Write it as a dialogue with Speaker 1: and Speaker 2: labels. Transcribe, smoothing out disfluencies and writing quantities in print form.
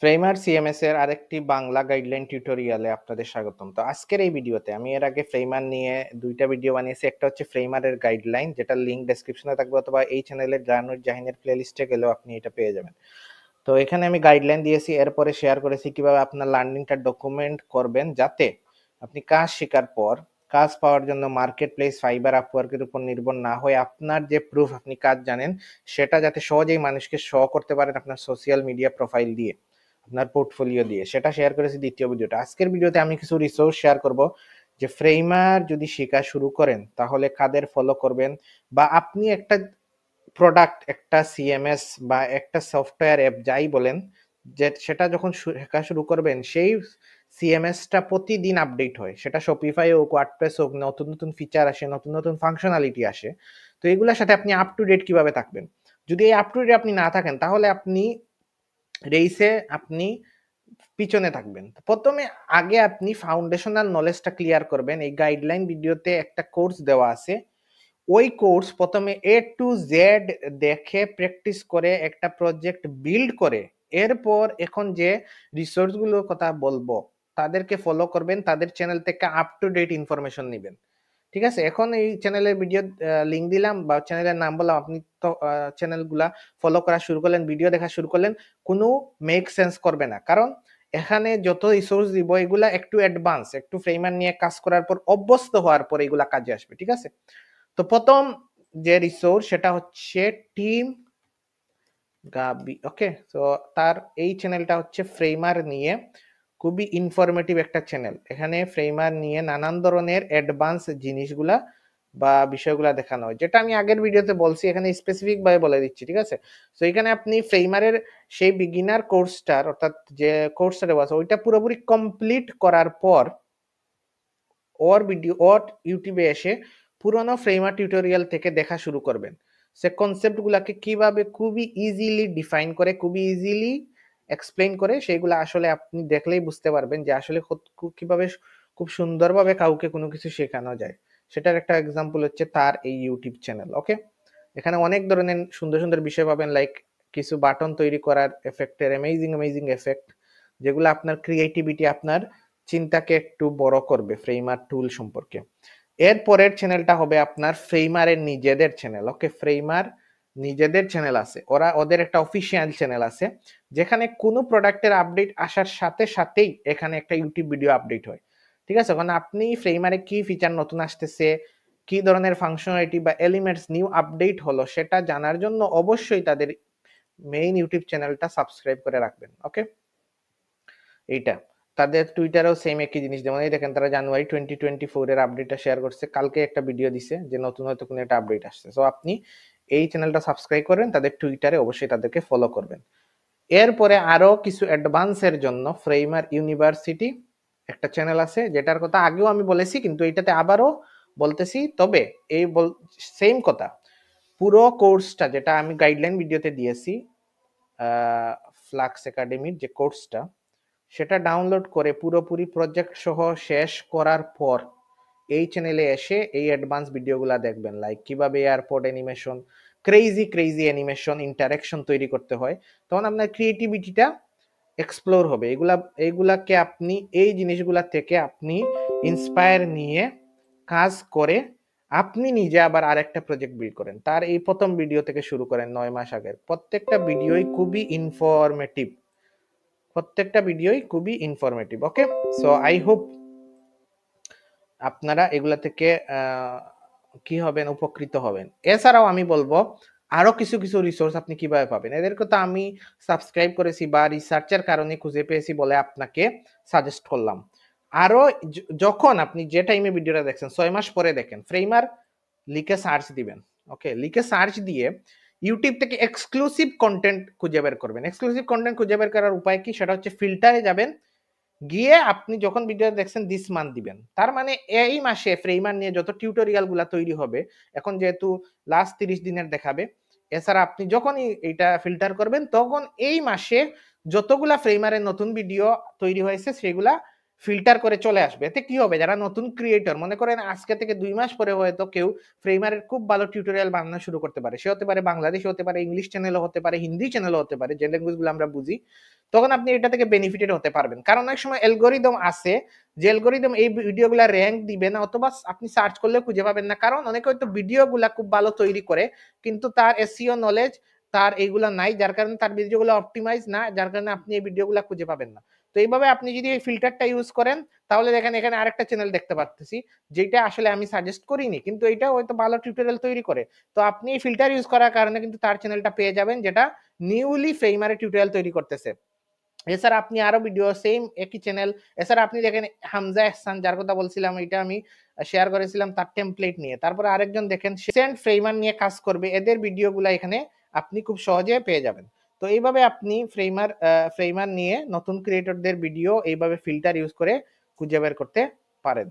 Speaker 1: ফ্রেমার CMS এর আরেকটি Bangla guideline টিউটোরিয়ালে আপনাদের স্বাগতম। তো আজকের এই ভিডিওতে আমি এর আগে ফ্রেমার নিয়ে দুইটা ভিডিও বানিয়েছি। একটা হচ্ছে ফ্রেমারের গাইডলাইন, যেটা লিঙ্ক ডেসক্রিপশনে থাকবে, অথবা এই চ্যানেলের জাহিনের প্লেলিস্টে গেলেও আপনি এটা পেয়ে যাবেন। তো এখানে আমি গাইডলাইন দিয়েছি, এরপরে শেয়ার করেছি কিভাবে আপনার লার্নিংটা ডকুমেন্ট করবেন, যাতে আপনি কাজ শেখার পর কাজ পাওয়ার জন্য মার্কেট প্লেস, ফাইবার, আপওয়ার্কের উপর নির্ভর না হয়ে আপনার যে প্রুফ আপনি কাজ জানেন সেটা যাতে সহজেই মানুষকে শো করতে পারেন আপনার সোশ্যাল মিডিয়া প্রোফাইল দিয়ে, আপনার পোর্টফোলিও দিয়ে। সেটা শেয়ার করেছি দ্বিতীয় ভিডিওটা। আজকের ভিডিওতে আমি কিছু রিসোর্স শেয়ার করব, যে ফ্রেমার যদি শেখা শুরু করেন তাহলে কাদের ফলো করবেন, বা আপনি একটা প্রোডাক্ট, একটা সিএমএস বা একটা সফটওয়্যার অ্যাপ যাই বলেন, যে সেটা যখন শেখা শুরু করবেন সেই সিএমএসটা প্রতিদিন আপডেট হয়, সেটা শপিফাই হোক, ওয়ার্ডপ্রেস হোক, নতুন নতুন ফিচার আসে, নতুন নতুন ফাংশনালিটি আসে। তো এগুলোর সাথে আপনি আপ টু ডেট কিভাবে থাকবেন? যদি এই আপ টু ডেট আপনি না থাকেন তাহলে আপনি রেইসে আপনি পিছনে থাকবেন। প্রথমে আগে আপনি ফাউন্ডেশনাল নলেজটা ক্লিয়ার করবেন। এই গাইডলাইন ভিডিওতে একটা কোর্স দেওয়া আছে, ওই কোর্স প্রথমে এ টু জেড দেখে প্র্যাকটিস করে একটা প্রজেক্ট বিল্ড করে, এরপর এখন যে রিসোর্স গুলোর কথা বলবো তাদেরকে ফলো করবেন, তাদের চ্যানেল থেকে আপ টু ডেট ইনফরমেশন নেবেন। ঠিক আছে? এখন এই চ্যানেলের ভিডিও লিঙ্ক দিলাম বা চ্যানেলের নাম বললাম, আপনি তো চ্যানেলগুলা ফলো করা শুরু করলেন, ভিডিও দেখা শুরু করলেন, কোনো মেক সেন্স করবে না। কারণ এখানে যত রিসোর্স দিব এগুলা একটু অ্যাডভান্স, একটু ফ্রেমার নিয়ে কাজ করার পর অভ্যস্ত হওয়ার পর এগুলা কাজে আসবে। ঠিক আছে? তো প্রথম যে রিসোর্স সেটা হচ্ছে টিম গাবি। ওকে, তো তার এই চ্যানেলটা হচ্ছে ফ্রেমার নিয়ে খুবই ইনফরমেটিভ একটা চ্যানেল। এখানে ফ্রেমার নিয়ে নানান ধরনের অ্যাডভান্স জিনিসগুলা বা বিষয়গুলা দেখানো হয়, যেটা আমি আগের ভিডিওতে বলছি, এখানে স্পেসিফিক ভাবে বলে দিচ্ছি। ঠিক আছে? তো এখানে আপনি ফ্রেমারের সেই বিগিনার কোর্সটার, অর্থাৎ যে কোর্সটা দেওয়া আছে ওইটা পুরোপুরি কমপ্লিট করার পর ওর ইউটিউবে এসে পুরোনো ফ্রেমার টিউটোরিয়াল থেকে দেখা শুরু করবেন। সে কনসেপ্ট গুলাকে কিভাবে খুবই ইজিলি ডিফাইন করে, খুবই ইজিলি এক্সপ্লেইন করে, সেগুলো আসলে আপনি দেখলেই বুঝতে পারবেন যে আসলে কিভাবে খুব সুন্দরভাবে কাউকে কোনো কিছু শেখানো যায়। সেটার একটা এক্সাম্পল হচ্ছে তার এই ইউটিউব চ্যানেল। ওকে, এখানে অনেক ধরনের সুন্দর সুন্দর বিষয় পাবেন, লাইক কিছু বাটন তৈরি করার এফেক্টের অ্যামেজিং এফেক্ট, যেগুলো আপনার ক্রিয়েটিভিটি, আপনার চিন্তাকে একটু বড় করবে ফ্রেমার টুল সম্পর্কে। এর পরের চ্যানেলটা হবে আপনার ফ্রেমারের নিজেদের চ্যানেল। ওকে, ফ্রেমার নিজেদের চ্যানেল আছে, ওদের একটা অফিসিয়াল চ্যানেল আছে, যেখানে কোনো প্রোডাক্টের আপডেট আসার সাথে সাথেই এখানে একটা ইউটিউব ভিডিও আপডেট হয়। ঠিক আছে? কারণ আপনি ফ্রেমারে কি ফিচার নতুন আসতেছে, কি ধরনের ফাংশনালিটি বা এলিমেন্টস নিউ আপডেট হলো, সেটা জানার জন্য অবশ্যই তাদের মেইন ইউটিউব চ্যানেলটা সাবস্ক্রাইব করে রাখবেন। ওকে, এইটা তাদের টুইটারেও সেম একই জিনিস। যেমন এই দেখেন, তারা জানুয়ারি 2024 এর আপডেটটা শেয়ার করছে, কালকে একটা ভিডিও দিছে যে নতুন হয়তো কোনো একটা আপডেট আসছে। সো আপনি এই চ্যানেলটা সাবস্ক্রাইব করবেন, তাদের টুইটারে অবশ্যই তাদেরকে ফলো করবেন। এরপরে আরো কিছু অ্যাডভান্সের জন্য ফ্রেমার ইউনিভার্সিটি একটা চ্যানেল আছে, যেটার কথা আগেও আমি বলেছি, কিন্তু এইটাতে আবারও বলতেছি। তবে এই সেম কথা, পুরো কোর্সটা যেটা আমি গাইডলাইন ভিডিওতে দিয়েছি, ফ্লাক্স একাডেমির যে কোর্সটা, সেটা ডাউনলোড করে পুরোপুরি প্রজেক্ট সহ শেষ করার পর এই চ্যানেলে এসে এই অ্যাডভান্স ভিডিওগুলো দেখবেন, লাইক কিভাবে airport animation, crazy animation, interaction তৈরি করতে হয়। তখন আপনার ক্রিয়েটিভিটিটা এক্সপ্লোর হবে। এইগুলাকে আপনি, এই জিনিসগুলা থেকে আপনি ইন্সপায়ার নিয়ে কাজ করে আপনি নিজে আবার আরেকটা প্রজেক্ট বিল্ড করেন। তার এই প্রথম ভিডিও থেকে শুরু করেন 9 মাস আগের, প্রত্যেকটা ভিডিওই খুবই ইনফরমেটিভ, প্রত্যেকটা ভিডিওই খুবই informative. Okay, so I hope আপনারা এগুলা থেকে কি হবেন, উপকৃত হবেন। এছাড়াও আমি বলবো আরো কিছু কিছু রিসোর্স আপনি কিভাবে পাবেন, এদেরকে তো আমি সাবস্ক্রাইব করেছি বা রিসার্চের কারণে খুঁজে পেয়েছি বলে আপনাকে সাজেস্ট করলাম। আরো যখন আপনি যে টাইমে ভিডিওটা দেখছেন 6 মাস পরে দেখেন, ফ্রেমার লিখে সার্চ দিবেন। ওকে, লিখে সার্চ দিয়ে ইউটিউব থেকে এক্সক্লুসিভ কন্টেন্ট খুঁজে বের করবেন। এক্সক্লুসিভ কন্টেন্ট খুঁজে বের করার উপায় কি? সেটা হচ্ছে ফিল্টারে যাবেন, গিয়ে আপনি যখন ভিডিও দেখছেন দিস মান্থ দিবেন। তার মানে এই মাসে ফ্রেমার নিয়ে যত টিউটোরিয়াল গুলা তৈরি হবে, এখন যেহেতু লাস্ট 30 দিনের দেখাবে, এছাড়া আপনি যখনই এটা ফিল্টার করবেন তখন এই মাসে যতগুলা ফ্রেমারের নতুন ভিডিও তৈরি হয়েছে সেগুলা ফিল্টার করে চলে আসবে। এতে কি হবে, যারা নতুন ক্রিয়েটর, মনে করেন আজকে থেকে 2 মাস পরে হয়তো কেউ ফ্রেমারের খুব ভালো টিউটোরিয়াল বানানো শুরু করতে পারে। সে হতে পারে বাংলাদেশি, হতে পারে ইংলিশ চ্যানেলও হতে পারে, হিন্দি চ্যানেলও হতে পারে, যে ল্যাঙ্গুয়েজ গুলো আমরা বুঝি। তখন আপনি এটা থেকে বেনিফিটেড হতে পারবেন। কারণ অনেক সময় অ্যালগরিদম আছে, যে অ্যালগরিদম এই ভিডিওগুলা র‍্যাঙ্ক দিবে না, অথবা আপনি সার্চ করলেও খুঁজে পাবেন না। কারণ অনেকে হয়তো ভিডিওগুলা খুব ভালো তৈরি করে, কিন্তু তার এসইও নলেজ তার এইগুলা নাই, যার কারণে তার ভিডিওগুলো অপটিমাইজ না, যার কারণে আপনি এই ভিডিওগুলা খুঁজে পাবেন না। তো এইভাবে আপনি যদি এই ফিল্টারটা ইউজ করেন, তাহলে দেখেন এখানে আরেকটা চ্যানেল দেখতে পারতেছি, যেটা আসলে আমি সাজেস্ট করিনি, কিন্তু এটা হয়তো ভালো টিউটোরিয়াল তৈরি করে। তো আপনি এই ফিল্টার ইউজ করার কারণে কিন্তু তার চ্যানেলটা পেয়ে যাবেন, যেটা নিউলি ফ্রেমারে টিউটোরিয়াল তৈরি করতেছে। এছাড়া আপনি আরো ভিডিও সেম একই চ্যানেল, এছাড়া আপনি দেখেন হামজা এহসান, যার কথা বলছিলাম, এটা আমি শেয়ার করেছিলাম তার টেমপ্লেট নিয়ে। তারপরে আরেকজন দেখেন সেন্ট ফ্রেমার নিয়ে কাজ করবে, এদের ভিডিওগুলো এখানে আপনি খুব সহজে পেয়ে যাবেন। তো এইভাবে আপনি ফ্রেমার নিয়ে নতুন ক্রিয়েটরদের ভিডিও এইভাবে ফিল্টার ইউজ করে খুঁজে বের করতে পারেন।